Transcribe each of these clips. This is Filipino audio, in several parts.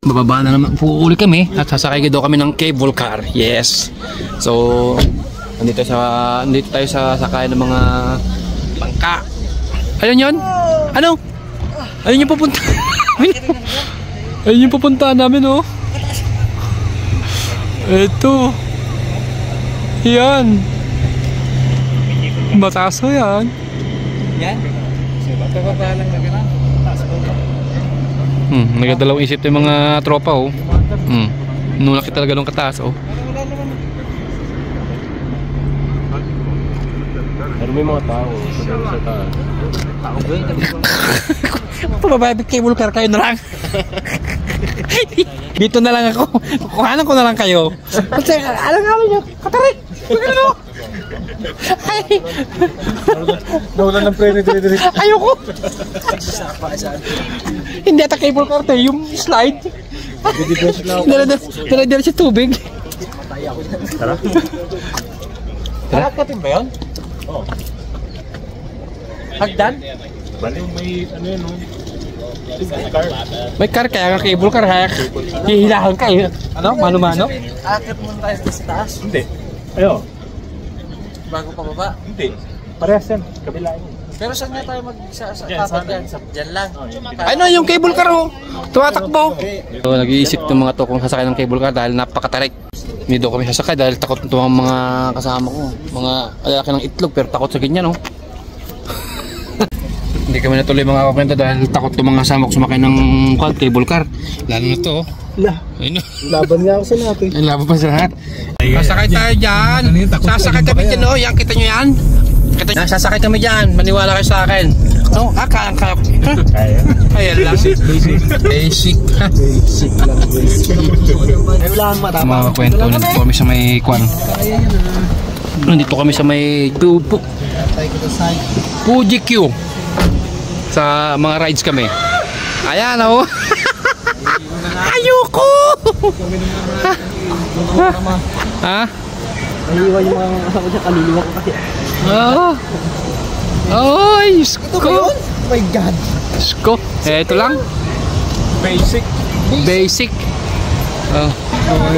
bababa na naman po uli kami at sasakay daw kami ng cable car. Yes. So, nandito tayo sa sakay ng mga bangka. Ayun yun? Ano? Ayun yung pupunta. Ayun yung pupuntahan namin, oh. Ito. Yan. Mataas o yan. Yan? Bababa lang na gano'n. Nagdalawang isip yung mga tropa, oh. Nung nakita talaga nung kataas, oh. Pero may mga tao sa taas. Tao ba yun? Pababay, cable car kayo na lang. Dito na lang ako. Kuhanan ko na lang kayo. Kasi alam nga nyo, katarik. Ano? Ay. Nawala ng preno dito. Ayoko. Hindi ata cable car tayo, yung slide. Dala sa tubig. Tara. Hagdatin ba yun? Oo. Hagdan? Bali may ano yun, no? May car kaya nga cable car, kaya hihilahan kayo. Ano? Mano-mano? Akit muna tayo sa taas. Hindi. Ayo. Bago pa baba? Hindi. Parehas yan. Kabila yun. Pero saan nga tayo mag-tapat yan? Diyan lang. Ano yung cable car, oh? Tumatakbo. So, nag-iisip ng mga to kung sasakay ng cable car dahil napakatarik. Hindi daw kami sasakay dahil takot nito ang mga kasama ko. Mga lalaki ng itlog pero takot sa ganyan, oh. Hindi kami natuloy mga kakwento dahil takot itong mga kasama ko sumakay ng cable car. Lalo na to, oh. Laban nga ako sa natin. Ay, laban pa sa lahat. Sasakay tayo dyan. Sasakay kami dyan, oh. Yan, kita nyo yan. Sasakay kami dyan. Maniwala kayo sa akin. No? Kaya. Ayan lang. Basic. Ay, wala kang matapang. Mga kwento, nandito kami sa may kwan. Nandito kami sa may Fuji Q. Sa mga rides kami. Ayan, oh. Ayoko! Ha? Naiiwan yung mga kasama dyan. Kaluluwa ko kasi. Oo. Ay, Ito ba yun? Oh my God. Sko. Ito lang. Basic.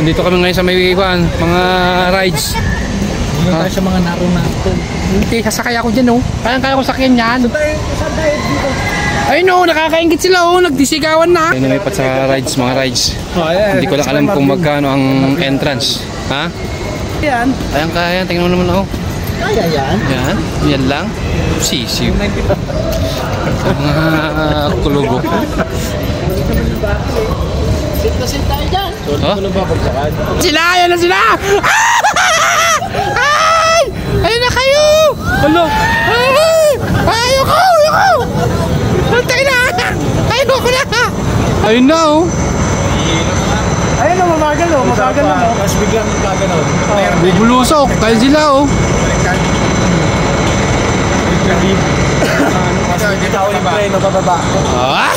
Dito kami ngayon sa may iwan, mga rides. Dito tayo sa mga narunato. Hindi, sasakay ako dyan, oh. Kaya ko sakyan yan. Saan tayo dito? Ay no, nakakaingit sila, oh. Nagdisigawan na. Ay, lumipat sa rides, mga rides. Hindi ko lang alam kung magkano ang entrance. Ha? Yan. Kaya, tingnan mo naman ako. Kaya yan. Yan lang. Sisiw. Mga kulugo. Sit na sit tayo dyan. Oh? Ano ba pagsakan? Sila! Ayan na sila! Ay! Ayun na kayo! Ano? Ayoko! Antay na! Ayoko na! Ayun na, oh. Ayun na, mamagal o. Mamagal na mo. Mas biglang mamagal o. Bubulusok. Kaya sila, oh. Hindi tao yung preno pababa. Ah!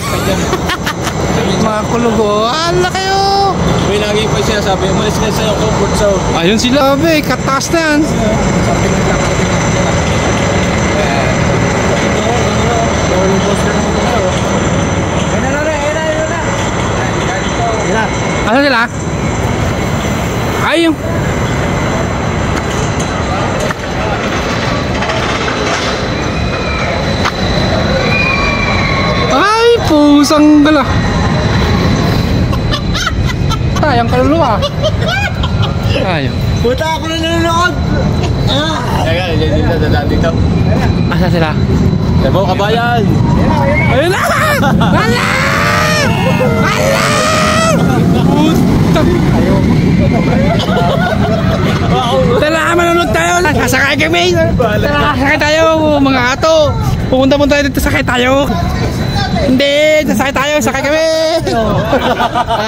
Mga kulugo. Ala kayo! May lagi pa siya sabi, umalis ka sa'yo, comfort zone. Ayun sila, be. Katas na yan. Asan sila? Ayun. Ay, pusang gala. Sayang kaluluwa. Ayun. Puta ako na nanonood! Dito. Asan sila? Sabaw kabayan! Ayun na! Hala! Hala! Puta! Tala, manunod tayo! Sasakay kami! Tala, sasakay tayo! Mga ato! Pupunta tayo dito, sakay tayo! Hindi! Sasakay tayo! Sakay kami!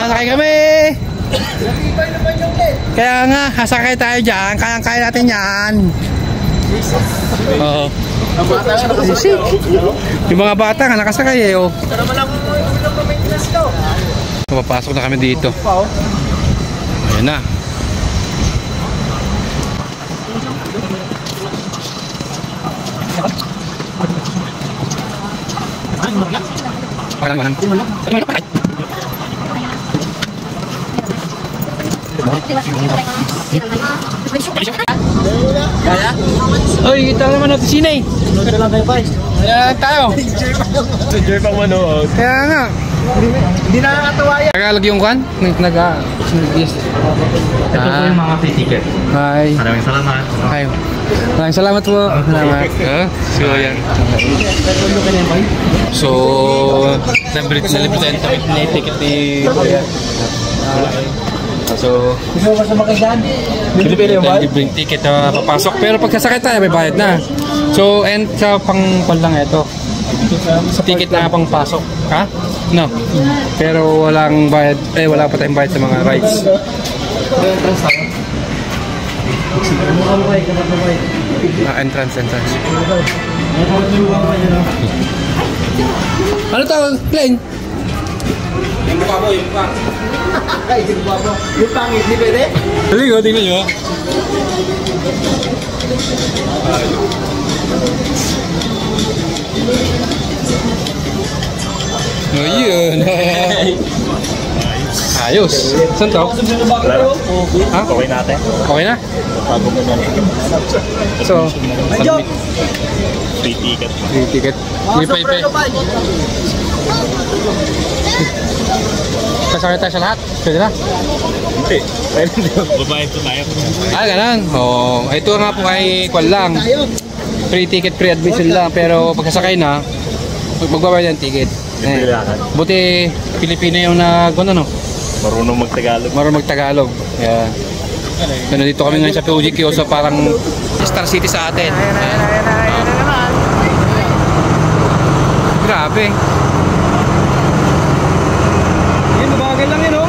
Sakay kami! Kaya nga, sasakay tayo dyan! Kaya natin yan! Oo. Yung mga bata nga nakasakay eh, oh. Papasok na kami dito. Ayan na. Kaya? Oy, kita naman natin sine. Ito lang kayo, Pai. Kaya tayo. Enjoy pang manood. Kaya nga. Hindi nakakatawa yan. Tagalog yung kwan? Yes. Ito po yung mga free ticket. Hi. Maraming salamat. Hi. Maraming salamat po. Salamat. So, yan. So, nalibritan tayo na ticket ni Kuya. So, Gusto mo ba sumakay dyan? Bili-bili yung bike? libreng ticket na papasok. Pero pag sasakay tayo, may bayad na. So, and sa pang lang ito. Sa ticket na pang pasok. Ha? No. Pero walang bayad. Wala pa tayong bayad sa mga rides. Entrance. Ano to? Plane? Yung mukha mo. Ay, sinubuha mo. Yung pangit, di pwede? Halika, tingnan nyo. Ayun. Ayos. Saan to? Ha? Okay natin. Okay na? Bago mo na. So, submit. Free ticket. Free ticket. Ipe. Kasakay tayo sa lahat? Pwede na? Hindi. Pwede na. Babayad po tayo. Ganun. Oh, ito nga po ay kwan lang. Free ticket, free admission lang. Pero pagkasakay na, magbabayad ng ticket. Buti Pilipino yung ano? Marunong magtagalog. Marunong magtagalog. Yeah. So, nandito kami ngayon sa PUGQ, so parang Star City sa atin. Grabe. Yan, mabagal lang yun, oh.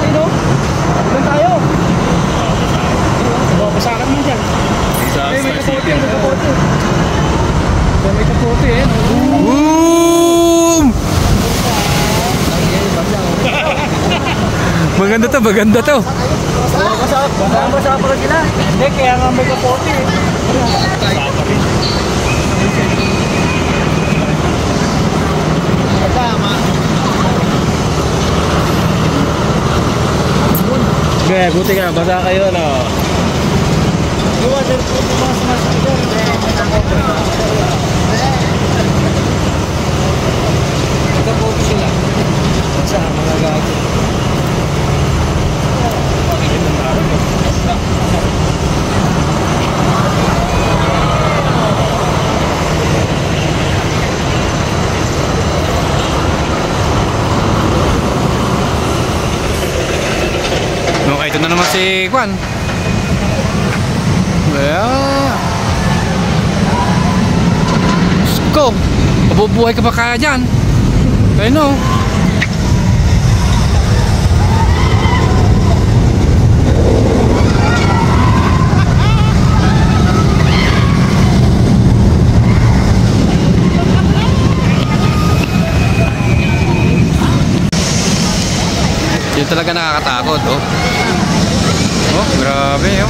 Ilan tayo? Pasakan mo dyan. May kapote. May kapote, eh. Boom! Maganda to. Masama pa sila. Hindi, kaya nga may kapote. Okay, buti nga, basa kayo, no? Kapote sila. Sa mga gato. Okay, ito na naman si Kwan. Yeah. Go! Mabubuhay ka pa kaya dyan? I know. Yun talaga nakakatakot, oh. Oh, grabe, oh.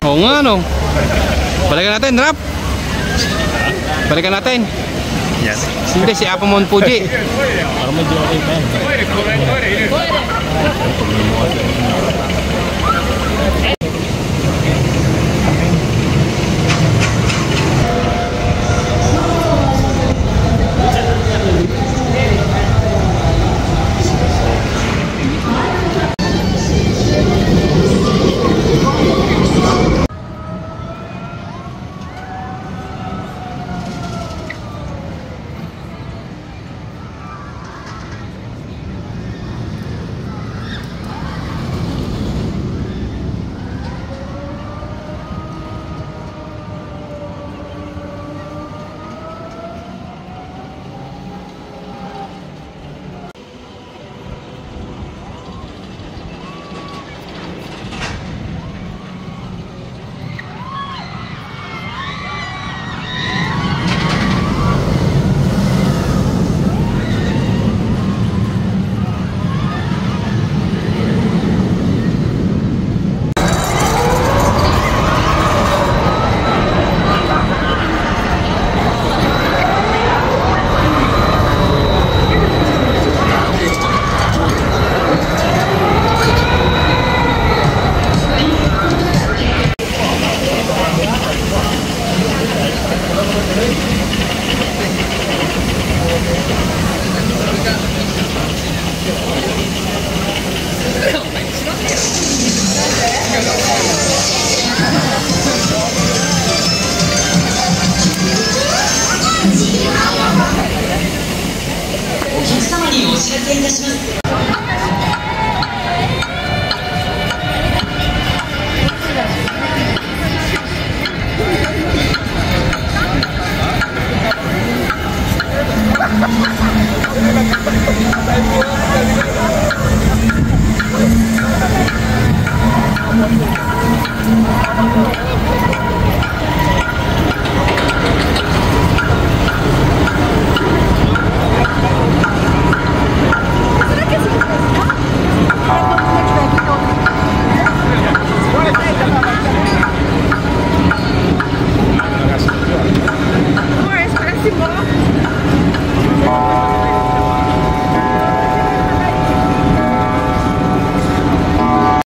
Oo nga, no? Balikan natin, Rap. Balikan natin. Yes. Hindi, si Apamon Fuji. Para medyo okay pa yan.